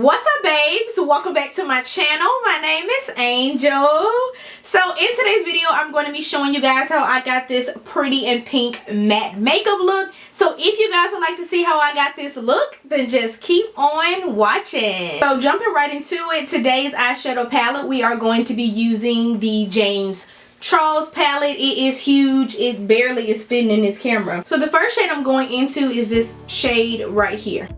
What's up, babes? Welcome back to my channel. My name is Angel. So in today's video, I'm going to be showing you guys how I got this pretty and pink matte makeup look. So if you guys would like to see how I got this look, then just keep on watching. So jumping right into it, today's eyeshadow palette, we are going to be using the James Charles palette. It is huge. It barely is fitting in this camera. So the first shade I'm going into is this shade right here.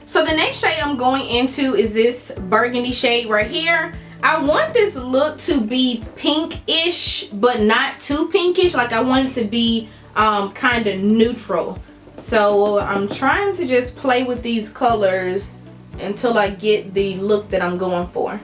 So the next shade I'm going into is this burgundy shade right here. I want this look to be pinkish, but not too pinkish. Like I want it to be kind of neutral. So I'm trying to just play with these colors until I get the look that I'm going for.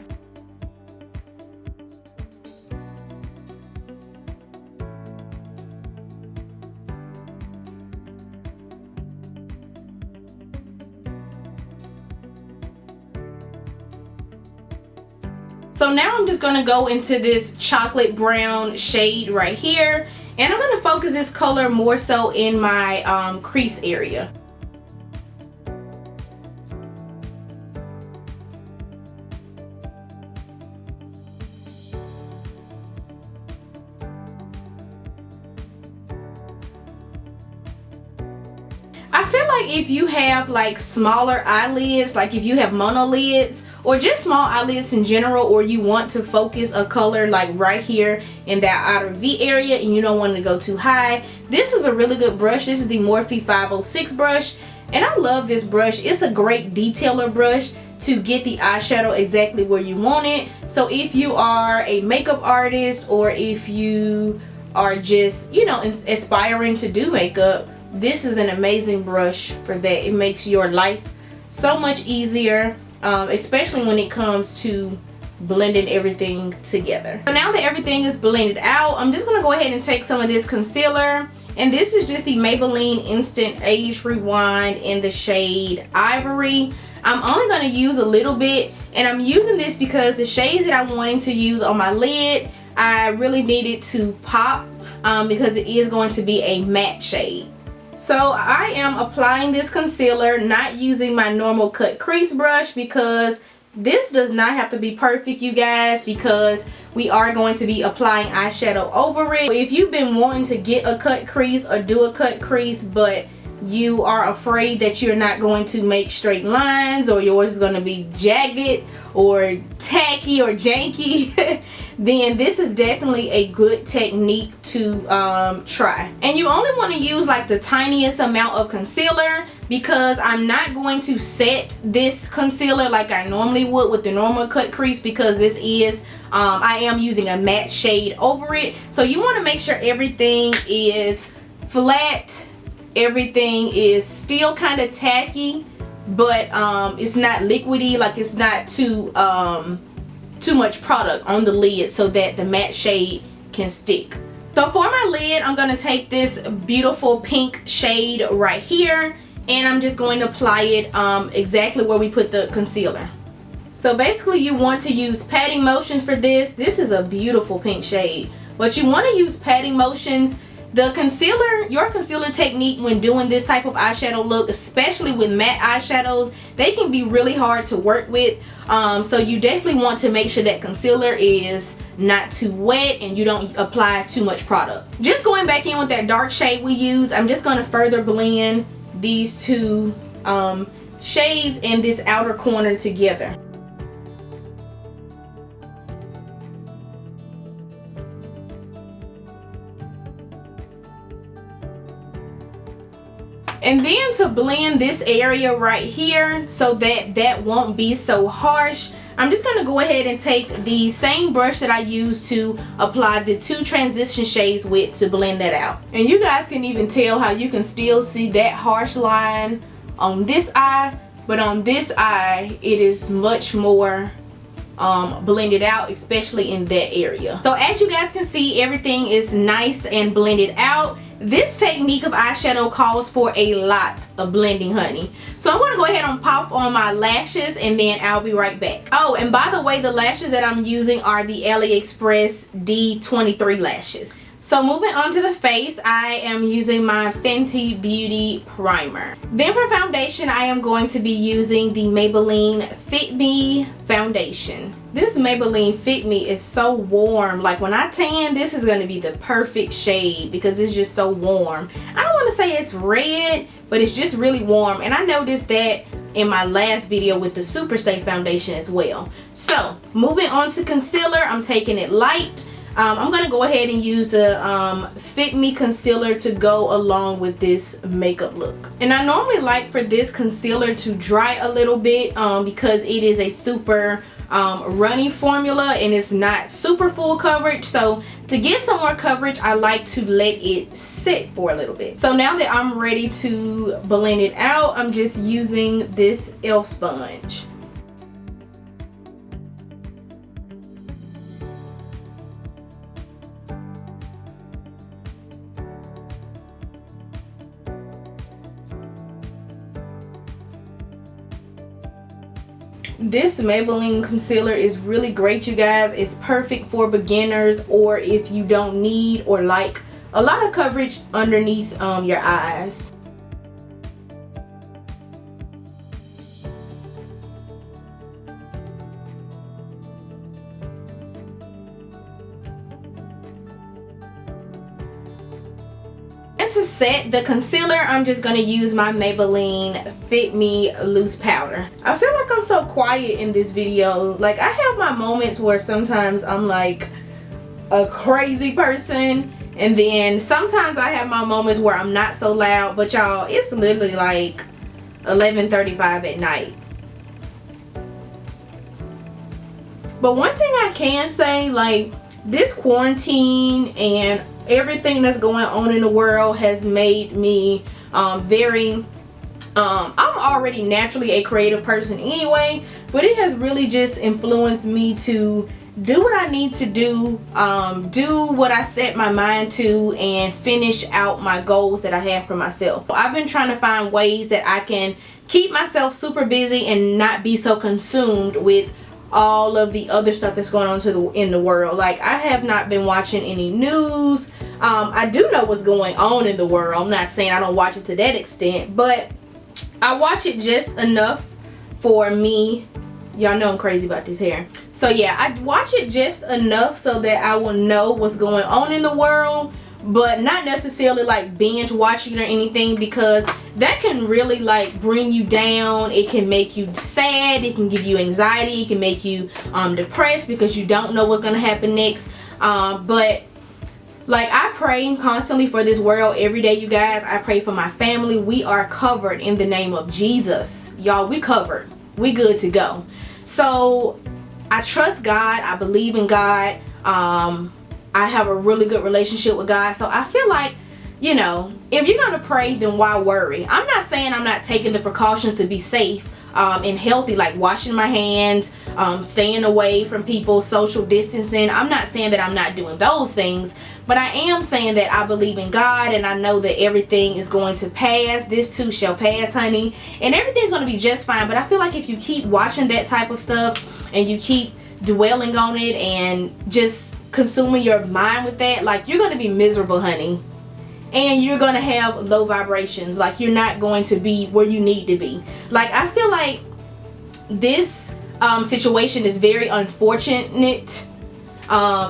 So now I'm just going to go into this chocolate brown shade right here, and I'm going to focus this color more so in my crease area. I feel like if you have like smaller eyelids, like if you have monolids or just small eyelids in general, or you want to focus a color like right here in that outer V area and you don't want to go too high, this is a really good brush. This is the Morphe 506 brush, and I love this brush. It's a great detailer brush to get the eyeshadow exactly where you want it. So if you are a makeup artist, or if you are just, you know, aspiring to do makeup, this is an amazing brush for that. It makes your life so much easier, especially when it comes to blending everything together. So now that everything is blended out, I'm just going to go ahead and take some of this concealer. And this is just the Maybelline Instant Age Rewind in the shade Ivory. I'm only going to use a little bit, and I'm using this because the shades that I'm wanting to use on my lid, I really needed to pop because it is going to be a matte shade. So I am applying this concealer, not using my normal cut crease brush, because this does not have to be perfect, you guys, because we are going to be applying eyeshadow over it. If you've been wanting to get a cut crease or do a cut crease, but you are afraid that you're not going to make straight lines, or yours is going to be jagged or tacky or janky, then this is definitely a good technique to try. And you only want to use like the tiniest amount of concealer, because I'm not going to set this concealer like I normally would with the normal cut crease, because this is I am using a matte shade over it. So you want to make sure everything is flat, everything is still kind of tacky, but it's not liquidy, like it's not too much product on the lid, so that the matte shade can stick. So for my lid, I'm going to take this beautiful pink shade right here, and I'm just going to apply it exactly where we put the concealer. So basically you want to use patting motions for this. This is a beautiful pink shade, but you want to use patting motions. The concealer, your concealer technique when doing this type of eyeshadow look, especially with matte eyeshadows, they can be really hard to work with. So you definitely want to make sure that concealer is not too wet and you don't apply too much product. Just going back in with that dark shade we used, I'm just going to further blend these two shades in this outer corner together. And then to blend this area right here so that that won't be so harsh, I'm just going to go ahead and take the same brush that I used to apply the two transition shades with to blend that out. And you guys can even tell how you can still see that harsh line on this eye, but on this eye it is much more blended out, especially in that area. So as you guys can see, everything is nice and blended out. this technique of eyeshadow calls for a lot of blending, honey. So I'm going to go ahead and pop on my lashes and then I'll be right back. Oh, and by the way, the lashes that I'm using are the AliExpress D23 lashes. So moving on to the face, I am using my Fenty Beauty primer. Then for foundation, I am going to be using the Maybelline Fit Me foundation. This Maybelline Fit Me is so warm. Like when I tan, this is going to be the perfect shade because it's just so warm. I don't want to say it's red, but it's just really warm. And I noticed that in my last video with the Superstay foundation as well. So moving on to concealer, I'm taking it light. I'm going to go ahead and use the Fit Me concealer to go along with this makeup look. And I normally like for this concealer to dry a little bit because it is a super runny formula and it's not super full coverage. So to get some more coverage, I like to let it sit for a little bit. So now that I'm ready to blend it out, I'm just using this e.l.f. sponge. This Maybelline concealer is really great, you guys. It's perfect for beginners or if you don't need or like a lot of coverage underneath your eyes. And to set the concealer, I'm just going to use my Maybelline Fit Me Loose Powder. I feel like I'm so quiet in this video. Like I have my moments where sometimes I'm like a crazy person. And then sometimes I have my moments where I'm not so loud. But y'all, it's literally like 11:35 at night. But one thing I can say, like this quarantine and everything that's going on in the world has made me I'm already naturally a creative person anyway, but it has really just influenced me to do what I need to do what I set my mind to, and finish out my goals that I have for myself. I've been trying to find ways that I can keep myself super busy and not be so consumed with all of the other stuff that's going on in the world. Like I have not been watching any news. I do know what's going on in the world. I'm not saying I don't watch it to that extent, but I watch it just enough for me. Y'all know I'm crazy about this hair. So yeah, I watch it just enough so that I will know what's going on in the world, but not necessarily like binge watching or anything, because that can really like bring you down. It can make you sad, it can give you anxiety, it can make you depressed because you don't know what's gonna happen next. But like I pray constantly for this world every day, you guys. I pray for my family. We are covered in the name of Jesus, y'all. We covered, we good to go. So I trust God, I believe in God. I have a really good relationship with God. So I feel like, you know, if you're gonna pray, then why worry? I'm not saying I'm not taking the precautions to be safe and healthy, like washing my hands, staying away from people, social distancing. I'm not saying that I'm not doing those things, but I am saying that I believe in God and I know that everything is going to pass. This too shall pass, honey, and everything's going to be just fine. But I feel like if you keep watching that type of stuff and you keep dwelling on it and just consuming your mind with that, like you're going to be miserable, honey, and you're going to have low vibrations. Like you're not going to be where you need to be. Like I feel like this situation is very unfortunate.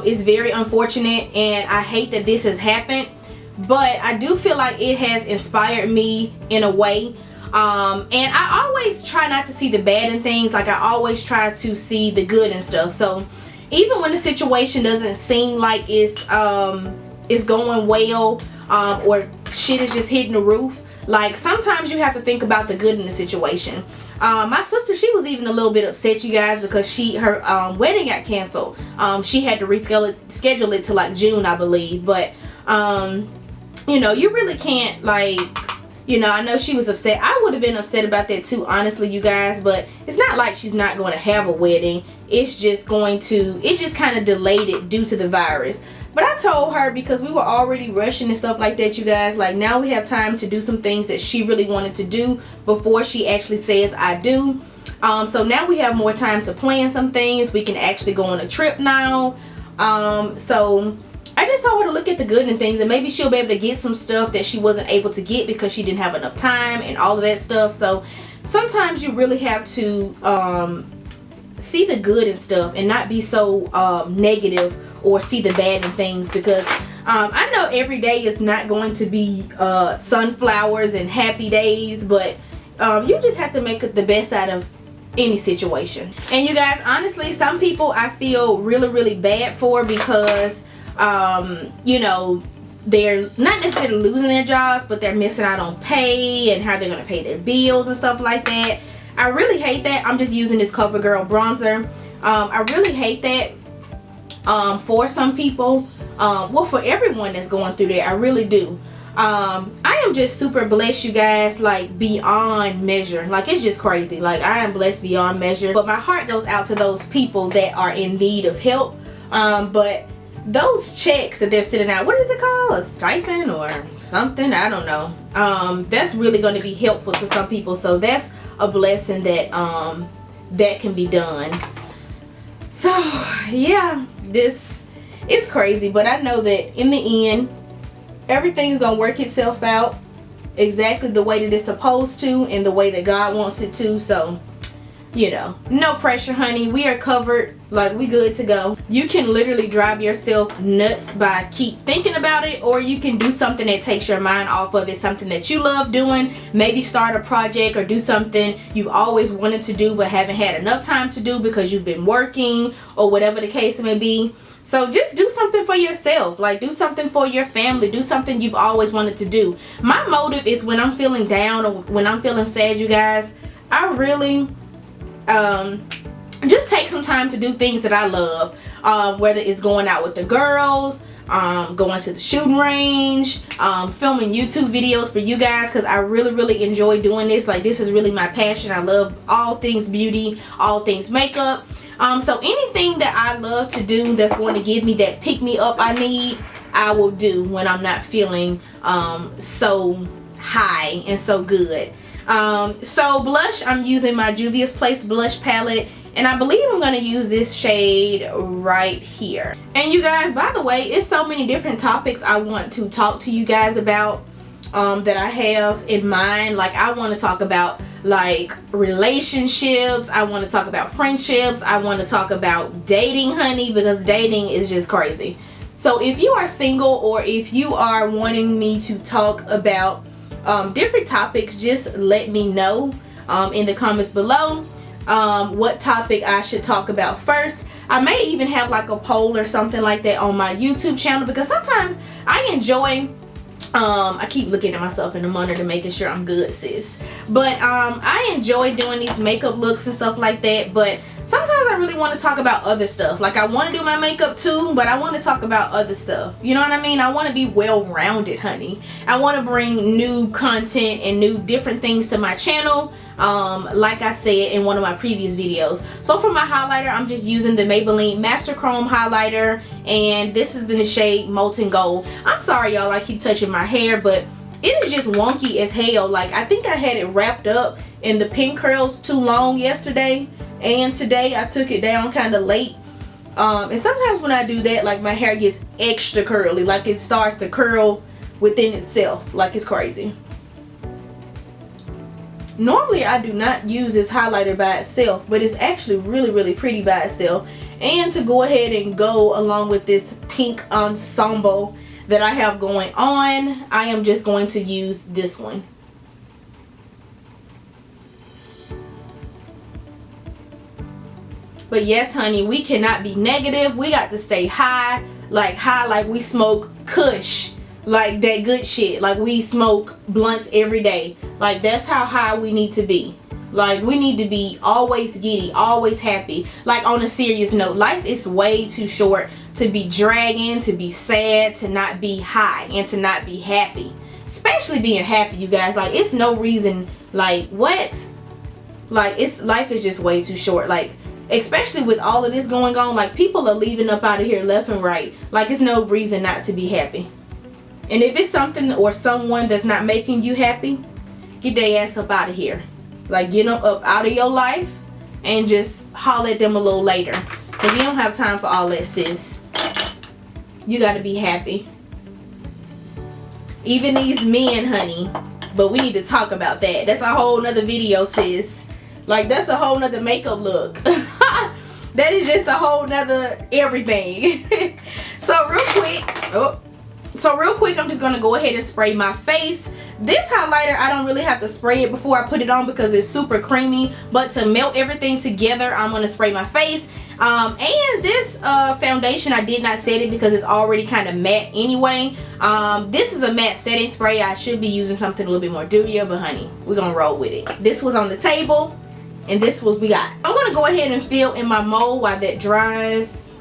It's very unfortunate, and I hate that this has happened, but I do feel like it has inspired me in a way. And I always try not to see the bad in things. Like I always try to see the good and stuff. So even when the situation doesn't seem like it's going well, or shit is just hitting the roof, like sometimes you have to think about the good in the situation. My sister, she was even a little bit upset, you guys, because her wedding got canceled. She had to reschedule it to like June, I believe. But you know, you really can't, like, you know, I know she was upset. I would have been upset about that too, honestly, you guys. But it's not like she's not going to have a wedding. It's just going to, it just kind of delayed it due to the virus. But I told her, because we were already rushing and stuff like that, you guys, like now we have time to do some things that she really wanted to do before she actually says I do. So now we have more time to plan some things. We can actually go on a trip now. So I just told her to look at the good in things, and maybe she'll be able to get some stuff that she wasn't able to get because she didn't have enough time and all of that stuff. So sometimes you really have to see the good in stuff and not be so negative or see the bad in things, because I know every day is not going to be sunflowers and happy days, but you just have to make the best out of any situation. And you guys, honestly, some people I feel really bad for, because you know, they're not necessarily losing their jobs, but they're missing out on pay and how they're gonna pay their bills and stuff like that. I really hate that. I'm just using this CoverGirl bronzer. I really hate that for some people, well, for everyone that's going through that. I really do. I am just super blessed, you guys, like beyond measure. Like, it's just crazy. Like, I am blessed beyond measure, but my heart goes out to those people that are in need of help. But those checks that they're sitting out, what is it called, a stipend or something, I don't know, that's really going to be helpful to some people. So that's a blessing that that can be done. So yeah, this is crazy, but I know that in the end everything's gonna work itself out exactly the way that it's supposed to and the way that God wants it to. So, you know, no pressure, honey. We are covered. Like, we good to go. You can literally drive yourself nuts by keep thinking about it, or you can do something that takes your mind off of it, something that you love doing. Maybe start a project or do something you've always wanted to do but haven't had enough time to do because you've been working or whatever the case may be. So just do something for yourself. Like, do something for your family. Do something you've always wanted to do. My motive is when I'm feeling down or when I'm feeling sad, you guys, I really just take some time to do things that I love, whether it's going out with the girls, going to the shooting range, filming YouTube videos for you guys, because I really enjoy doing this. Like, this is really my passion. I love all things beauty, all things makeup. So anything that I love to do that's going to give me that pick me up I need, I will do when I'm not feeling so high and so good. So blush, I'm using my Juvia's Place blush palette, and I believe I'm going to use this shade right here. And you guys, by the way, it's so many different topics I want to talk to you guys about that I have in mind. Like, I want to talk about like relationships, I want to talk about friendships, I want to talk about dating, honey, because dating is just crazy. So if you are single, or if you are wanting me to talk about different topics, just let me know in the comments below what topic I should talk about first. I may even have like a poll or something like that on my YouTube channel, because sometimes I enjoy I keep looking at myself in the monitor making sure I'm good, sis, but I enjoy doing these makeup looks and stuff like that. But sometimes I really want to talk about other stuff. Like, I want to do my makeup too, but I want to talk about other stuff. You know what I mean? I want to be well-rounded, honey. I want to bring new content and new different things to my channel, like I said in one of my previous videos. So for my highlighter, I'm just using the Maybelline Master Chrome highlighter, and this is in the shade Molten Gold. I'm sorry, y'all, I keep touching my hair, but it is just wonky as hell. Like, I think I had it wrapped up in the pin curls too long yesterday, and today I took it down kind of late. And sometimes when I do that, like, my hair gets extra curly. Like, it starts to curl within itself. Like, it's crazy. Normally I do not use this highlighter by itself, but it's actually really pretty by itself. And to go ahead and go along with this pink ensemble that I have going on, I am just going to use this one. But yes, honey, we cannot be negative. We got to stay high like we smoke Kush, like that good shit. Like, we smoke blunts every day. Like, that's how high we need to be. Like, we need to be always giddy, always happy. Like, on a serious note, life is way too short to be dragging, to be sad, to not be high, and to not be happy. Especially being happy, you guys. Like, it's no reason. Like, what? Like, life is just way too short. Like, especially with all of this going on, like people are leaving up out of here left and right. Like it's no reason not to be happy. And if it's something or someone that's not making you happy, get their ass up out of here. Like get them up out of your life and just holler at them a little later. Because you don't have time for all that, sis. You got to be happy. Even these men, honey. But we need to talk about that. That's a whole nother video, sis. Like that's a whole nother makeup look. That is just a whole nother everything. So real quick, I'm just going to go ahead and spray my face. This highlighter, I don't really have to spray it before I put it on because it's super creamy. But to melt everything together, I'm going to spray my face. And this foundation, I did not set it because it's already kind of matte anyway. This is a matte setting spray. I should be using something a little bit more dewier, but honey, we're going to roll with it. This was on the table, and this was we got. I'm going to go ahead and fill in my mold while that dries.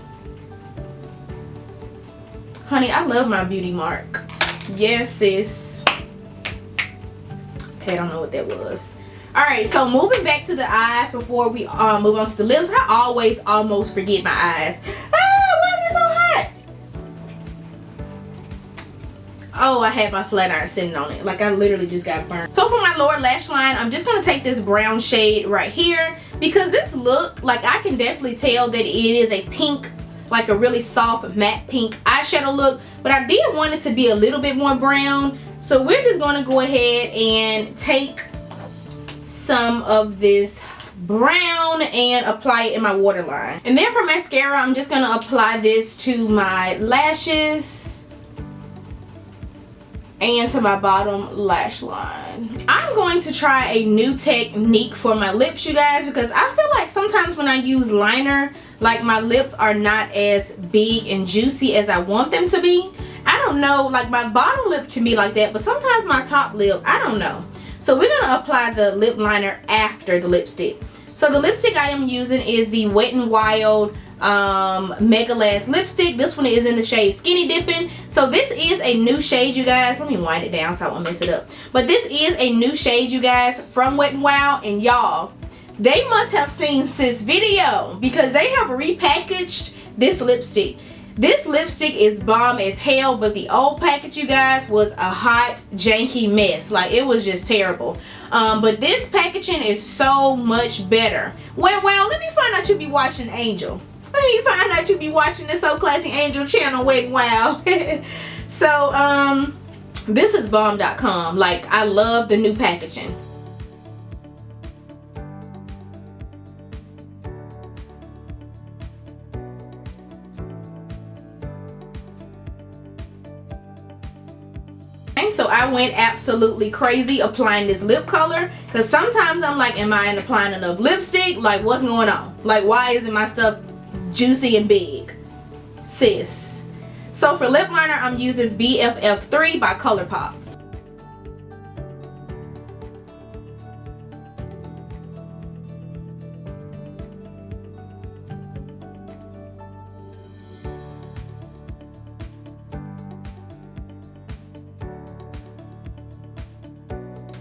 Honey, I love my beauty mark. Yes, sis. Okay, I don't know what that was. Alright, so moving back to the eyes before we move on to the lips. I always almost forget my eyes. Why is it so hot? Oh, I had my flat iron sitting on it. Like I literally just got burned. So for my lower lash line, I'm just going to take this brown shade right here. Because this look, like I can definitely tell that it is a pink, like a really soft matte pink eyeshadow look. But I did want it to be a little bit more brown. So we're just going to go ahead and take some of this brown and apply it in my waterline. And then for mascara, I'm just going to apply this to my lashes and to my bottom lash line. I'm going to try a new technique for my lips, you guys, because I feel like sometimes when I use liner, like my lips are not as big and juicy as I want them to be. I don't know, like my bottom lip can be like that, but sometimes my top lip, I don't know. So we're going to apply the lip liner after the lipstick. So the lipstick I am using is the Wet n Wild Mega Lash lipstick. This one is in the shade Skinny Dipping. So this is a new shade, you guys. Let me wind it down so I won't mess it up. But this is a new shade, you guys, from Wet n Wild. And y'all, they must have seen sis video because they have repackaged this lipstick. This lipstick is bomb as hell, but the old package, you guys, was a hot, janky mess. Like, it was just terrible. But this packaging is so much better. Well, let me find out you be watching Angel. Let me find out you be watching the So Classy Angel channel. Wait, wow. So, this is bomb.com. Like, I love the new packaging. So I went absolutely crazy applying this lip color because sometimes I'm like, am I applying enough lipstick? Like, what's going on? Like, why isn't my stuff juicy and big? Sis. So for lip liner, I'm using BFF3 by ColourPop.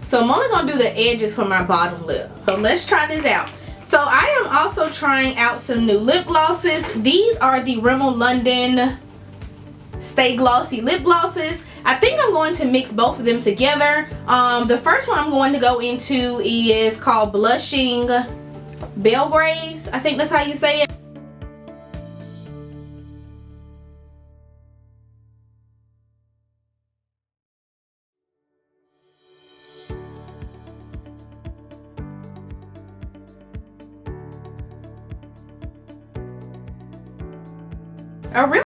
So I'm only going to do the edges for my bottom lip. So let's try this out. So I am also trying out some new lip glosses. These are the Rimmel London Stay Glossy lip glosses. I think I'm going to mix both of them together. The first one I'm going to go into is called Blushing Belgraves. I think that's how you say it. I really